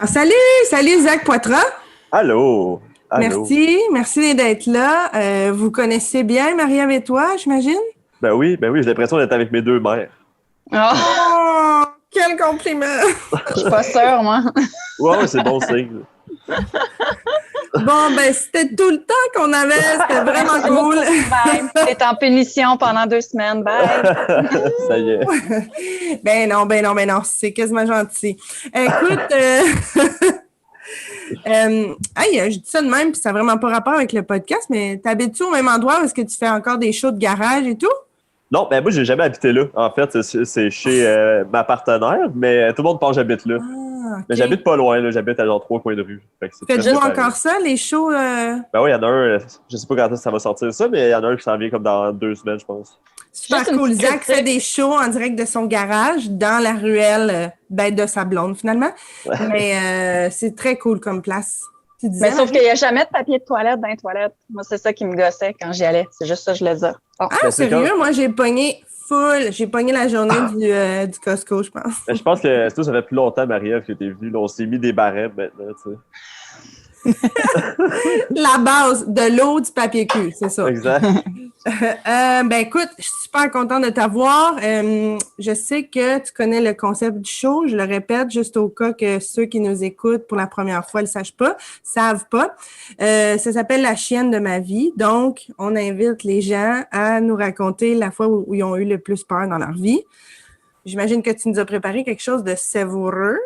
Salut, salut Zach Poitras. Allô, allô. Merci d'être là. Vous connaissez bien Marie-Ève et toi, j'imagine? Ben oui, j'ai l'impression d'être avec mes deux mères. Oh, Oh, quel compliment! je suis pas sûre, moi. Ouais, c'est bon signe. Bon, ben c'était tout le temps qu'on avait, c'était vraiment Merci cool. beaucoup. Bye. T'es en punition pendant 2 semaines. Bye. Ça y est. Ben non, c'est quasiment gentil. Écoute, hey, je dis ça de même, puis ça n'a vraiment pas rapport avec le podcast, mais t'habites-tu au même endroit où est-ce que tu fais encore des shows de garage et tout? Non, ben moi, j'ai jamais habité là. En fait, c'est chez ma partenaire, mais tout le monde pense que j'habite là. Ah, OK. Mais j'habite pas loin, là. J'habite à genre 3 coins de rue. Fait que c'est très Faites-vous séparé. encore ça, les shows? Ben oui, il y en a un, je sais pas quand est-ce que ça va sortir ça, mais il y en a un qui s'en vient comme dans 2 semaines, je pense. Super Juste une cool. petite Zach fait critique. des shows en direct de son garage dans la ruelle de sa blonde, finalement. Mais c'est très cool comme place. Tu disais, Mais sauf Marie? qu'il n'y a jamais de papier de toilette dans les toilettes. Moi, c'est ça qui me gossait quand j'y allais. C'est juste ça que je le dis. Bon. Ah, Ben, c'est sérieux? comme- Moi, j'ai pogné full. J'ai pogné la journée du Costco, je pense. Ben, je pense que ça fait plus longtemps, Marie-Ève, que t'es venue. Là, on s'est mis des barèmes maintenant, tu sais. La base de l'eau, du papier cul, c'est ça. Exact. Ben écoute, je suis super contente de t'avoir. Je sais que tu connais le concept du show. Je le répète juste au cas que ceux qui nous écoutent pour la première fois ne le savent pas. Ça s'appelle La chienne de ma vie. Donc, on invite les gens à nous raconter la fois où ils ont eu le plus peur dans leur vie. J'imagine que tu nous as préparé quelque chose de savoureux.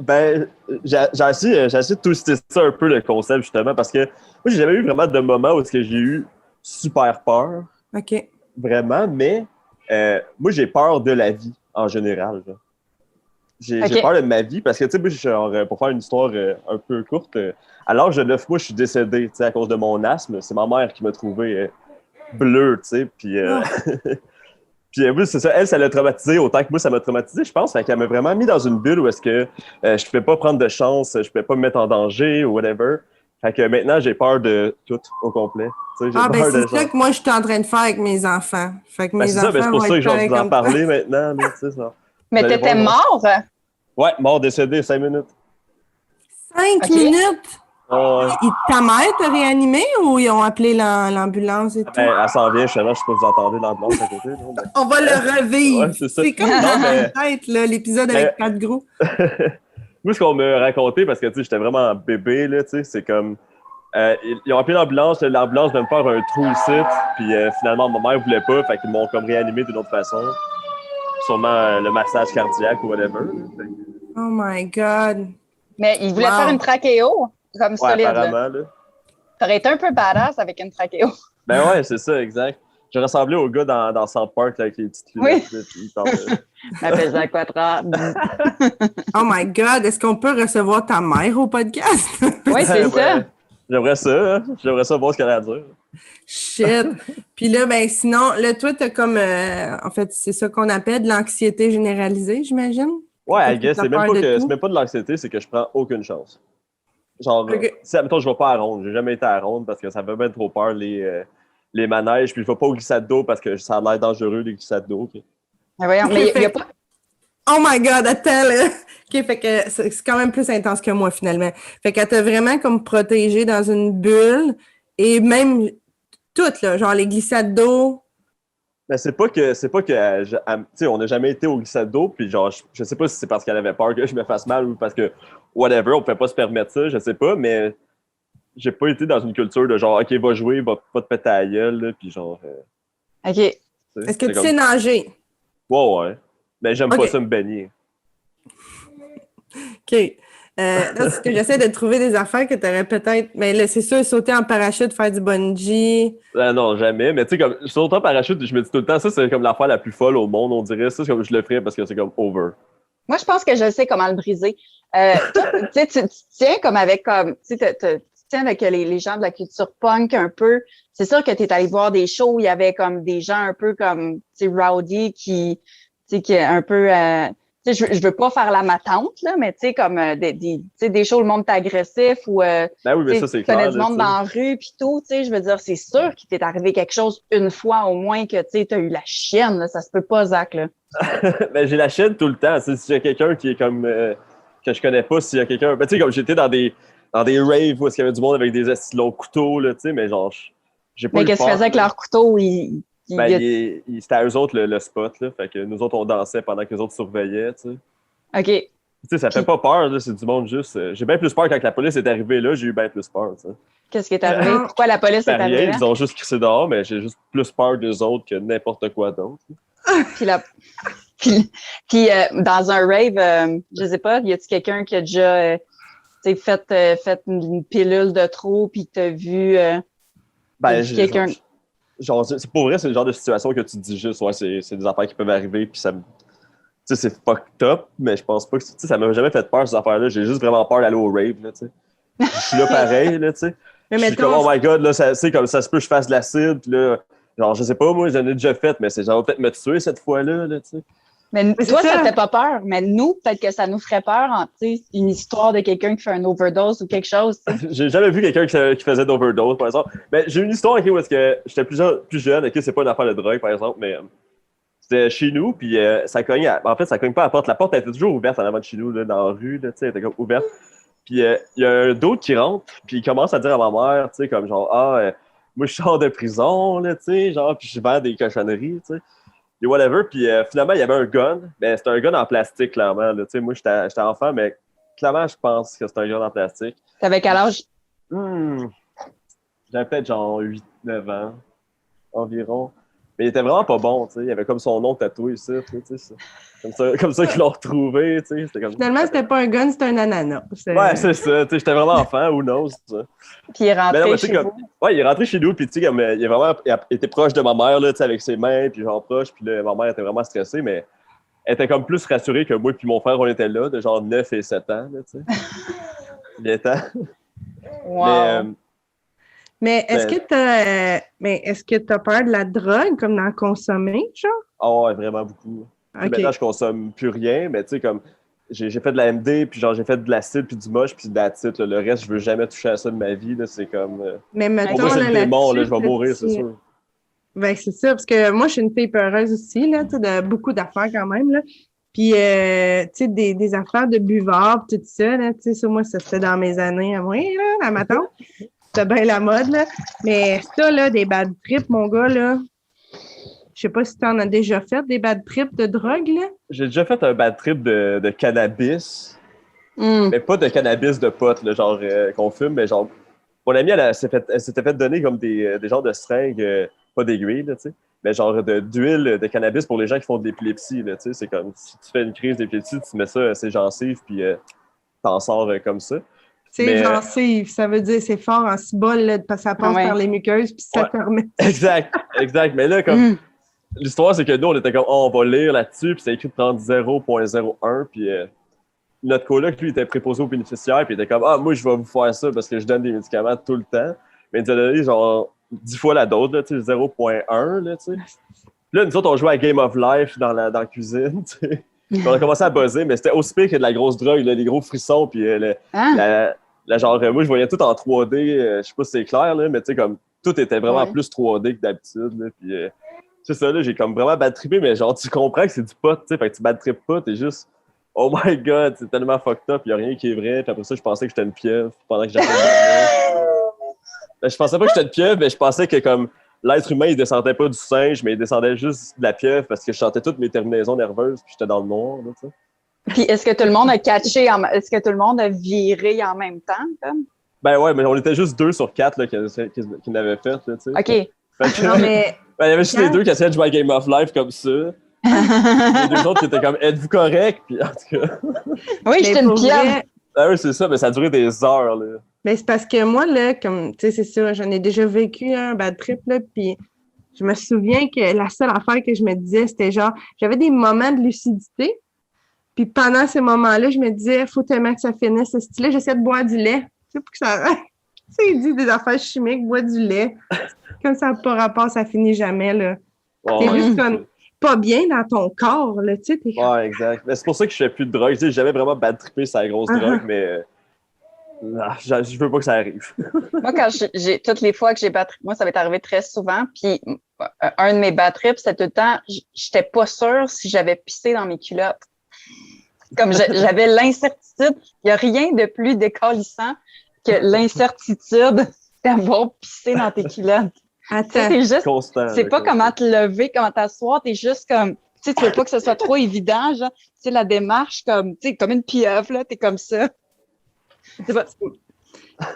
Ben, j'ai essayé de twister ça un peu le concept, justement, parce que moi, j'ai jamais eu vraiment de moment où est-ce que j'ai eu super peur, OK. vraiment, mais moi, j'ai peur de la vie, en général. Là. J'ai Ok. peur de ma vie, parce que, tu sais, moi, genre, pour faire une histoire un peu courte, à l'âge de 9 mois, je suis décédé, tu sais, à cause de mon asthme. C'est ma mère qui m'a trouvé bleu, tu sais, puis... Puis oui, c'est ça. Elle, ça l'a traumatisé autant que moi, ça m'a traumatisé, je pense. Fait qu'elle m'a vraiment mis dans une bulle où est-ce que je ne pouvais pas prendre de chance, je ne pouvais pas me mettre en danger ou whatever. Fait que maintenant, j'ai peur de tout au complet. Tu sais, j'ai Ah, ben peur de c'est ça que moi, je suis en train de faire avec mes enfants. Fait que Ben, mes c'est ça, ben, c'est enfants pour vont ça que être je vais pareils vous en comme toi. parler maintenant. Là, tu sais, ça. Mais Vous allez t'étais voir, mort? Ouais, mort, décédé, 5 minutes. 5 OK. minutes? Ah, ouais. Ta mère t'a réanimé ou ils ont appelé l'ambulance et tout? Ben, elle s'en vient, justement, je sais pas si vous entendez l'ambulance à côté. Non, mais... On va le revivre. Ouais, c'est ça. C'est comme Non, dans mais... ma tête, là, l'épisode mais- avec Pat Gros. Moi, ce qu'on m'a raconté, parce que tu sais, j'étais vraiment bébé, là, tu sais, c'est comme. Ils ont appelé l'ambulance de me faire un trou ici, puis finalement, ma mère voulait pas, fait qu'ils m'ont comme réanimé d'une autre façon. Sûrement le massage cardiaque ou whatever. Fait que- Oh my God. Mais il voulait Wow. faire une trachéo, comme Ouais, solide. Là. apparemment, là. T'aurais été un peu badass avec une trachéo. Ben ouais, c'est ça, exact. J'ai ressemblé au gars dans South Park là, avec les petites lunettes. Là, puis il parlait. M'appelle Zach Poitras. Oh my God. Est-ce qu'on peut recevoir ta mère au podcast? Oui, c'est Ouais, ça. J'aimerais ça, hein. J'aimerais ça voir ce qu'elle a à dire. Shit. Puis là, ben sinon, là, toi, t'as comme, en fait, c'est ça qu'on appelle de l'anxiété généralisée, j'imagine? Ouais, I Parce que guess, t'as c'est même peur pas de que tout. c'est même pas de l'anxiété, c'est que je prends aucune chance. Genre, Ok. si, admettons, je vais pas à ronde. J'ai jamais été à ronde parce que ça me fait bien trop peur, les manèges. Puis je vais pas aux glissades d'eau parce que ça a l'air dangereux, les glissades d'eau. Ok. Mais voyons, Ok, mais il fait n'y a que- pas. Oh my God, attends, là. OK, fait que c'est quand même plus intense que moi, finalement. Fait qu'elle t'a vraiment comme protégée dans une bulle et même toutes, là, genre les glissades d'eau. Mais c'est pas que tu sais, on n'a jamais été au glissade d'eau, puis genre, je sais pas si c'est parce qu'elle avait peur que je me fasse mal ou parce que, whatever, on pouvait pas se permettre ça, je sais pas, mais j'ai pas été dans une culture de genre, OK, va jouer, va pas te péter à la gueule, là, puis genre, OK. tu sais, Est-ce que c'est tu sais nager? Ouais. Mais j'aime Ok. pas ça me baigner. OK. Là, c'est que j'essaie de trouver des affaires que tu aurais peut-être. Mais là, c'est sûr, sauter en parachute, faire du bungee. Non, jamais. Mais tu sais, comme, sur autant parachute, je me dis tout le temps, ça, c'est comme l'affaire la plus folle au monde, on dirait. Ça, c'est comme je le ferais parce que c'est comme over. Moi, je pense que je sais comment le briser. Toi, tu sais, tu tiens comme avec comme, tu sais, tu tiens avec les gens de la culture punk un peu. C'est sûr que tu es allé voir des shows où il y avait comme des gens un peu comme, tu sais, rowdy qui, tu sais, qui est un peu, tu sais, je veux pas faire la matante, là, mais tu sais, comme tu sais, des shows où le monde est agressif ou, Ben oui, mais tu ça, sais, c'est tu connais clair. du là, monde tu sais. dans la rue puis tout, tu sais, je veux dire, c'est sûr qu'il t'est arrivé quelque chose une fois au moins que, tu sais, t'as eu la chienne, là, ça se peut pas, Zach, là. Ben, j'ai la chaîne tout le temps. Tu sais, si j'ai quelqu'un qui est comme que je connais pas s'il y a quelqu'un. Ben, tu sais, comme j'étais dans des raves où est-ce qu'il y avait du monde avec des longs couteaux, là, tu sais, mais genre, j'ai pas Mais eu qu'est-ce qu'ils faisaient avec leurs couteaux? c'était à eux autres le spot, là. Fait que nous autres, on dansait pendant que les autres surveillaient, tu sais. OK. Tu sais, ça fait pas peur, là, c'est du monde juste. J'ai bien plus peur quand la police est arrivée là, j'ai eu bien plus peur, tu sais. Qu'est-ce qui est arrivé? Pourquoi la police est Ben, rien, arrivée là? ils ont juste crissé dehors, mais j'ai juste plus peur d'eux autres que n'importe quoi d'autre. Puis, dans un rave, je sais pas, y a-t-il quelqu'un qui a déjà fait une pilule de trop puis t'as vu Ben, quelqu'un. Genre, c'est pour vrai, c'est le genre de situation que tu te dis juste, ouais, c'est des affaires qui peuvent arriver, puis ça me. Tu sais, c'est fucked up, mais je pense pas que. Tu sais, ça m'a jamais fait peur, ces affaires-là. J'ai juste vraiment peur d'aller au rave, là, tu sais. Je suis là pareil, là, tu sais. Je suis comme, oh my god, là, c'est comme ça se peut que je fasse de l'acide, puis là. Genre, je sais pas, moi, j'en ai déjà fait, mais c'est genre peut-être me tuer cette fois-là, là, tu sais. Mais toi, ça te fait pas peur, mais nous, peut-être que ça nous ferait peur, tu sais, une histoire de quelqu'un qui fait un overdose ou quelque chose. J'ai jamais vu quelqu'un qui faisait d'overdose, par exemple. Mais j'ai une histoire où est-ce que j'étais plus jeune, ok, c'est pas une affaire de drogue, par exemple, mais c'était chez nous, puis ça cognait. En fait, ça cogne pas à la porte. La porte elle était toujours ouverte en avant de chez nous, là, dans la rue, là, tu sais, elle était comme ouverte. Puis il y a un d'autre qui rentre, puis il commence à dire à ma mère, tu sais, comme genre, moi je sors de prison, là, tu sais, genre, puis je vends des cochonneries, tu sais. Et whatever, puis finalement, il y avait un gun. Ben, c'était un gun en plastique, clairement. Là. Moi, j'étais enfant, mais clairement, je pense que c'était un gun en plastique. T'avais quel âge? J'avais peut-être genre 8-9 ans environ. Mais il était vraiment pas bon, tu sais. Il avait comme son nom tatoué ici, tu sais. Comme ça qu'ils l'ont retrouvé, tu sais. Finalement, c'était pas un gun, c'était un ananas. Ouais, c'est ça. Tu sais, j'étais vraiment enfant, who knows, ça. Puis il est rentré chez vous? Ouais, il est rentré chez nous, puis tu sais, comme il était proche de ma mère, là, tu sais, avec ses mains, puis genre proche, puis là, ma mère était vraiment stressée, mais elle était comme plus rassurée que moi puis mon frère, on était là, de genre 9 et 7 ans, là, tu sais. Bien temps. Wow. Mais est-ce que t'as peur de la drogue, comme d'en consommer, genre? Oh, ouais, vraiment beaucoup. Okay. Maintenant, je consomme plus rien, mais tu sais, comme j'ai fait de la MD, puis genre j'ai fait de l'acide, puis du moche, puis de l'acide. Le reste, je veux jamais toucher à ça de ma vie. Là, c'est comme. Mais mettons, pour moi, c'est le démon, là, je vais mourir, c'est sûr. Ben, c'est ça, parce que moi, je suis une fille peureuse aussi, là, tu sais, de beaucoup d'affaires quand même, là. Puis, tu sais, des affaires de buvard, tout ça, là, tu sais, ça, moi, ça c'était dans mes années à moi, là, à ma tante. C'était bien la mode, là. Mais ça, là, des bad trips, mon gars, là, je sais pas si tu en as déjà fait, des bad trips de drogue, là. J'ai déjà fait un bad trip de cannabis, mais pas de cannabis de potes, là, genre qu'on fume, mais genre, mon amie, elle s'était fait donner comme des genres de seringues, pas d'aiguilles, là, tu sais, mais genre d'huile de cannabis pour les gens qui font de l'épilepsie, là, tu sais, c'est comme, si tu fais une crise d'épilepsie, tu mets ça à ses gencives, puis t'en sors comme ça. C'est gencives, ça veut dire c'est fort en cibole, là, parce que ça passe par les muqueuses, puis ça te remet. Exact. Mais là, comme, l'histoire, c'est que nous, on était comme, on va lire là-dessus, puis c'est écrit de prendre 0.01, puis notre coloc, lui, était préposé aux bénéficiaires, puis il était comme, moi, je vais vous faire ça parce que je donne des médicaments tout le temps. Mais il nous a donné, genre, 10 fois la dose, là, tu sais, 0.1, là, tu sais. Puis là, nous autres, on jouait à Game of Life dans la cuisine, tu sais. Puis on a commencé à buzzer, mais c'était aussi pire que de la grosse drogue, là, les gros frissons, puis genre, moi, je voyais tout en 3D, je sais pas si c'est clair, là, mais tu sais, comme, tout était vraiment plus 3D que d'habitude, là, puis c'est ça, là, j'ai comme vraiment bad trippé, mais genre, tu comprends que c'est du pot, tu sais, fait que tu bad trippes pas, t'es juste, oh my god, c'est tellement fucked up, y a rien qui est vrai, puis après ça, je pensais que j'étais une pieuvre pendant que j'appelais. Je pensais pas que j'étais une pieuvre, mais je pensais que, comme, l'être humain, il descendait pas du singe, mais il descendait juste de la pieuvre parce que je sentais toutes mes terminaisons nerveuses, puis j'étais dans le noir, là, tu sais. Puis est-ce que tout le monde a catché, est-ce que tout le monde a viré en même temps, comme? Ben ouais, mais on était juste 2 sur 4 là, qui l'avaient fait, là, tu sais. OK. Fait que, non, mais... il y avait juste les 2 qui essayaient de jouer à Game of Life comme ça. Les 2 autres qui étaient comme, êtes-vous correct? Puis en tout cas. Oui, j'étais une pieuvre. Ah oui, c'est ça, mais ça a duré des heures, là. Mais c'est parce que moi, là, comme, tu sais, c'est ça, j'en ai déjà vécu un bad trip, là, puis je me souviens que la seule affaire que je me disais, c'était genre, j'avais des moments de lucidité, puis pendant ces moments-là, je me disais, faut tellement que ça finisse, ce style-là, j'essayais de boire du lait, tu sais, pour que ça... tu sais, il dit des affaires chimiques, bois du lait, comme ça n'a pas rapport, ça finit jamais, là. Oh, t'es juste comme pas bien dans ton corps, là, tu sais. Ouais, exact. Mais c'est pour ça que je fais plus de drogue. Tu sais, j'ai jamais vraiment bad trippé sur la grosse drogue, mais je veux pas que ça arrive. Moi, toutes les fois que j'ai bad trip, moi, ça m'est arrivé très souvent. Puis, un de mes bad trips, c'était tout le temps, j'étais pas sûre si j'avais pissé dans mes culottes. Comme j'avais l'incertitude. Il n'y a rien de plus décalissant que l'incertitude d'avoir pissé dans tes culottes. Attends. C'est juste, Constant. c'est pas comment te lever, comment t'asseoir, t'es juste comme, tu veux pas que ce soit trop évident, genre, tu sais, la démarche comme, tu sais, comme une pieuvre, là, t'es comme ça. C'est pas...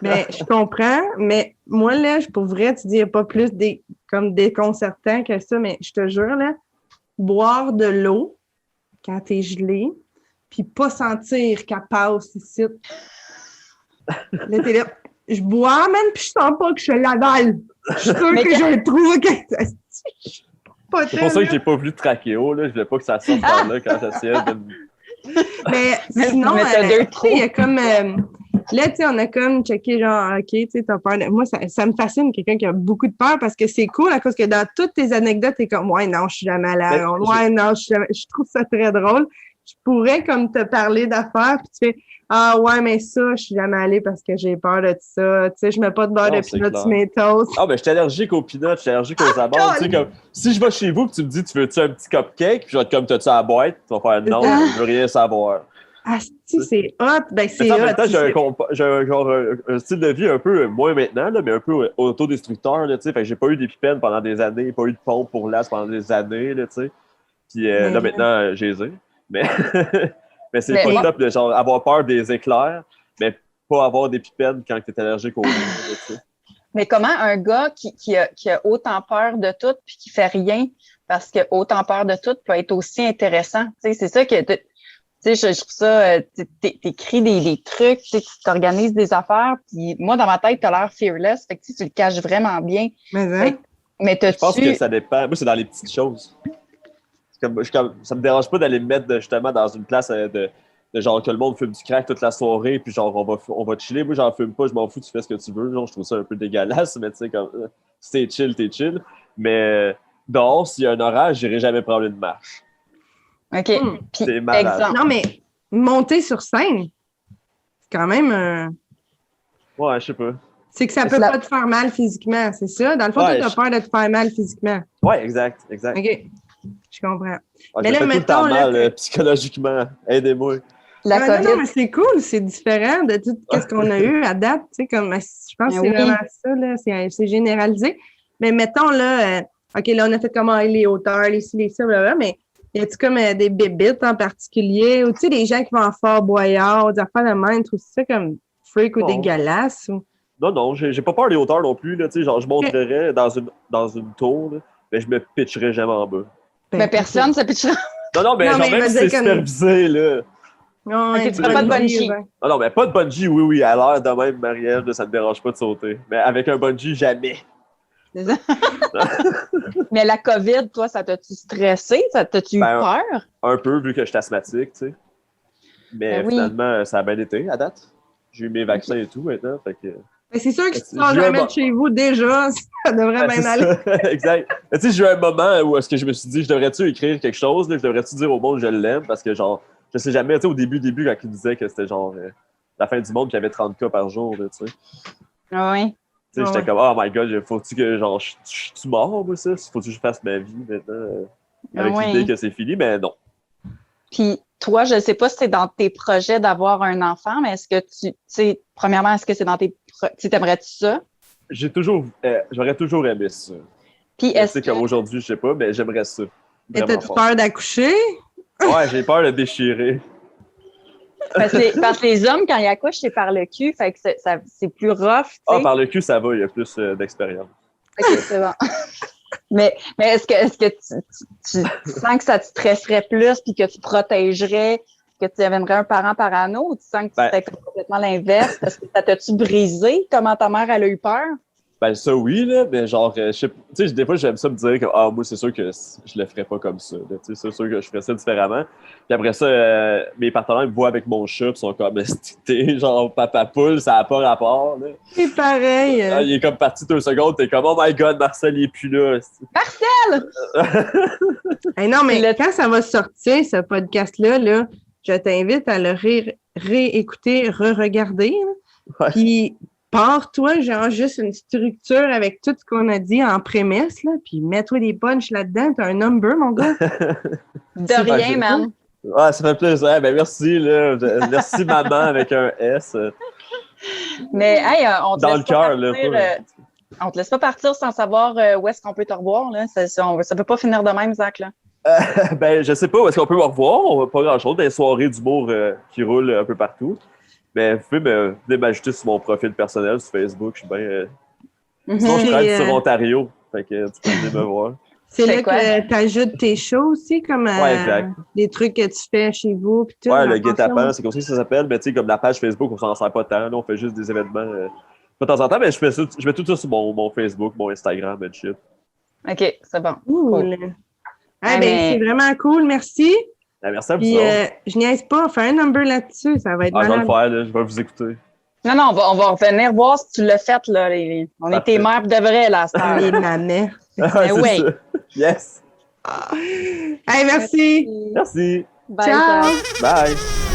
Ben, je comprends, mais moi, là, pour vrai, tu dis pas plus comme déconcertant que ça, mais je te jure, là, boire de l'eau quand t'es gelé, puis pas sentir qu'elle passe ici. Là, t'es là, je bois, man, puis je sens pas que je l'avale. Je suis sûre que j'ai un trou. C'est pour ça que j'ai pas voulu trachéo, là. Je voulais pas que ça sorte par là quand j'essayais de... Mais sinon, il y a comme... là, tu sais, on a comme checké, genre, OK, tu sais, t'as peur de... Moi, ça me fascine, quelqu'un qui a beaucoup de peur, parce que c'est cool, à cause que dans toutes tes anecdotes, t'es comme, ouais, non, je suis jamais allée à la ronde. Ouais, non, je trouve ça très drôle. Je pourrais, comme, te parler d'affaires, puis tu fais, ah, ouais, mais ça, je suis jamais allée parce que j'ai peur de ça. Tu sais, je mets pas de beurre de peanut sur mes toasts. Ah, ben, je suis allergique aux peanuts, je suis allergique aux amandes. Tu sais, comme, si je vais chez vous et tu me dis, tu veux-tu un petit cupcake? Puis je vais être comme, t'as-tu à la boîte? Tu vas faire, non, je veux rien savoir. Ah, si, c'est hot. Ben, c'est hot. En même temps, j'ai un style de vie un peu, moins maintenant, là, mais un peu autodestructeur, là, tu sais. Fait que j'ai pas eu d'épipène pendant des années, pas eu de pompe pour l'as pendant des années, là, tu sais. Puis là, maintenant, j'ai les ai. Mais, mais c'est pas top de genre avoir peur des éclairs, mais pas avoir d'épipène quand tu es allergique au livre, tu sais. Mais comment un gars qui a autant peur de tout puis qui fait rien, parce que autant peur de tout peut être aussi intéressant. Tu sais, c'est ça que... Tu sais, je trouve ça, t'écris des trucs, tu t'organises des affaires, puis moi, dans ma tête, t'as l'air fearless, fait que tu le caches vraiment bien. Mais je pense que ça dépend. Moi, c'est dans les petites choses. Ça me dérange pas d'aller me mettre justement dans une place de genre que le monde fume du crack toute la soirée, puis genre on va chiller. Moi, j'en fume pas, je m'en fous, tu fais ce que tu veux. Genre, je trouve ça un peu dégueulasse, mais tu sais, comme si t'es chill. Mais dehors, s'il y a un orage, j'irai jamais prendre une marche. OK. Puis, c'est malade. exemple. Non, mais monter sur scène, c'est quand même... Ouais, je sais pas. C'est que ça peut pas te faire mal physiquement, c'est ça? Dans le fond, tu as peur de te faire mal physiquement. Ouais, exact. OK. Je comprends. Ouais, mais là, mettons... tout le temps mal psychologiquement. Aidez-moi. Non, mais c'est cool. C'est différent de tout ce qu'on a eu à date. Tu sais, comme, je pense que c'est vraiment ça, là. C'est généralisé. Mais mettons, là... OK, là, on a fait comment les hauteurs, les ci, les ça, blablabla, mais y a-tu comme des bébites en particulier? Ou tu sais, des gens qui vont en Fort Boyard, des affaires de même, tout ça comme freak ou dégueulasse? Ou... Non, j'ai pas peur des hauteurs non plus, là. Tu sais, genre, je monterais dans une tour, là, mais je me pitcherais jamais en bas. Mais personne se pitcherait. Non, mais genre, même si c'est supervisé, là. Tu ferais pas de bungee. Non, mais pas de bungee, oui, à l'air de même, Marielle, ça me dérange pas de sauter. Mais avec un bungee, jamais. Mais la COVID, toi, ça t'a-tu stressé? Ça t'a-tu eu peur? Un peu, vu que je suis asthmatique, tu sais. Mais finalement, ça a bien été à date. J'ai eu mes vaccins et tout maintenant, fait que... Mais c'est sûr que si tu sors jamais de chez vous, déjà, ça devrait bien aller. Exact. Tu sais, j'ai eu un moment où est-ce que je me suis dit, je devrais-tu écrire quelque chose, là, je devrais-tu dire au monde que je l'aime, parce que genre, je sais jamais, tu sais, au début, quand il disait que c'était genre la fin du monde, qu'il y avait 30 cas par jour, là, tu sais. Oui. Tu sais, j'étais comme, oh my god, faut-tu que, genre, je suis mort, moi, ça? Faut-tu que je fasse ma vie maintenant? Avec l'idée que c'est fini, mais non. Puis, toi, je ne sais pas si c'est dans tes projets d'avoir un enfant, mais est-ce que tu sais, premièrement, est-ce que c'est dans tes t'aimerais-tu ça? J'aurais toujours aimé ça. Puis, est-ce que... comme aujourd'hui, je sais pas, mais j'aimerais ça. Et t'as-tu peur d'accoucher? Ouais, j'ai peur de déchirer. Parce que les hommes, quand ils accouchent, c'est par le cul, fait que c'est plus rough. T'sais. Ah, par le cul, ça va, il y a plus d'expérience. OK, c'est bon. mais est-ce que tu sens que ça te stresserait plus puis que tu protégerais, que tu amènerais un parent parano, ou tu sens que tu serais complètement l'inverse? Parce que ça t'a-tu brisé? Comment ta mère, elle a eu peur? Ben ça, oui, là, mais genre, tu sais, des fois, j'aime ça me dire que, moi, c'est sûr que je le ferais pas comme ça. Tu sais, c'est sûr que je ferais ça différemment. Puis après ça, mes partenaires me voient avec mon chat, puis sont comme, t'es genre papa poule, ça n'a pas rapport, là. C'est pareil. Il est comme parti 2 secondes, t'es comme, oh my god, Marcel, il est plus là. Marcel! Hey, non, mais quand ça va sortir, ce podcast-là, là, je t'invite à le réécouter, re-regarder. Ouais. Puis, pars-toi, genre, juste une structure avec tout ce qu'on a dit en prémisse, là, puis mets-toi des punchs là-dedans. T'as un number, mon gars. De rien, man. Ouais, ça fait plaisir. Ben, merci, là. Merci, maman, avec un S. Mais, hey, on te Dans laisse le pas cœur, là. partir, on te laisse pas partir sans savoir où est-ce qu'on peut te revoir, là. Ça peut pas finir de même, Zach, là. Ben, je sais pas où est-ce qu'on peut me revoir. On va pas grand-chose. Des soirées d'humour qui roulent un peu partout. Mais vous pouvez venez m'ajouter sur mon profil personnel sur Facebook. Je suis bien... Sinon, je travaille sur Ontario. Fait que tu peux venir me voir. C'est là Fais quoi? que tu ajoutes tes shows aussi, comme Ouais, exact. les trucs que tu fais chez vous. Pis tout, Ouais, dans le le fond, guet-apens, c'est comme ça que ça s'appelle. Mais tu sais, comme la page Facebook, on s'en sert pas tant. Là, on fait juste des événements de temps en temps. Mais je mets tout ça sur mon Facebook, mon Instagram et shit. OK, c'est bon. Cool. Cool. Ah, ben, mais- c'est vraiment cool, merci. Ben, merci à vous Puis, autres. je niaise pas, fais un number là-dessus, ça va être Je vais le malade. faire, là, je vais vous écouter. Non, on va revenir voir si tu l'as fait, là. On Parfait. était mères de vrai, là, à cette heure. Les mamans. C'est oui. ça. Yes. Hey, merci. Merci. Bye, Ciao. Zach. Bye.